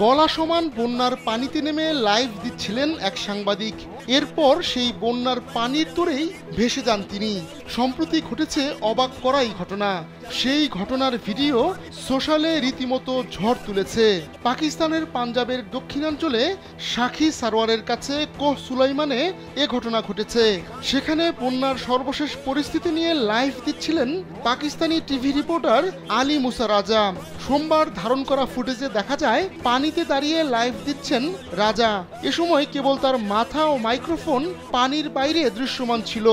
গলা সমান বন্যার পানিতে নেমে লাইভ দিচ্ছিলেন এক সাংবাদিক। এরপর সেই বন্যার পানির তোড়েই ভেসে যান তিনি। সম্প্রতি ঘটেছে অবাক করাই ঘটনা। সেই ঘটনার ভিডিও সোশ্যালে রীতিমতো ঝড় তুলেছে। পাকিস্তানের পাঞ্জাবের দক্ষিণাঞ্চলে শাখি সারোয়ারের কাছে কোহ সুলাইমানে এ ঘটনা ঘটেছে। সেখানে বন্যার সর্বশেষ পরিস্থিতি নিয়ে লাইভ দিচ্ছিলেন পাকিস্তানি টিভি রিপোর্টার আলী মুসা রাজা। সোমবার ধারণ করা ফুটেজে দেখা যায় পানিতে দাঁড়িয়ে লাইভ দিচ্ছেন রাজা। এ সময় কেবল তার মাথা ও মাইক্রোফোন পানির বাইরে দৃশ্যমান ছিল।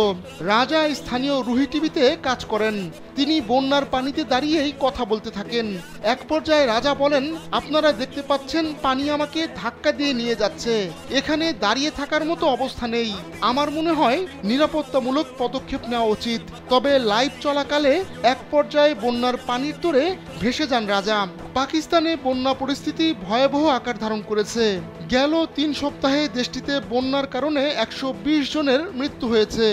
রাজা স্থানীয় রুহি টিভিতে কাজ করেন। তিনি বন্যার পানিতে দাঁড়িয়েই কথা বলতে থাকেন। এক পর্যায়ে রাজা বলেন, আপনারা দেখতে পাচ্ছেন পানি আমাকে ধাক্কা দিয়ে নিয়ে যাচ্ছে। এখানে দাঁড়িয়ে থাকার মতো অবস্থা নেই। আমার মনে হয় নিরাপত্তামূলক পদক্ষেপ নেওয়া উচিত। তবে লাইভ চলাকালে এক পর্যায়ে বন্যার পানির তোড়ে ভেসে যান রাজা। পাকিস্তানে বন্যা পরিস্থিতি ভয়াবহ আকার ধারণ করেছে। গেল 3 সপ্তাহে দেশটিতে বন্যার কারণে 120 জনের মৃত্যু হয়েছে।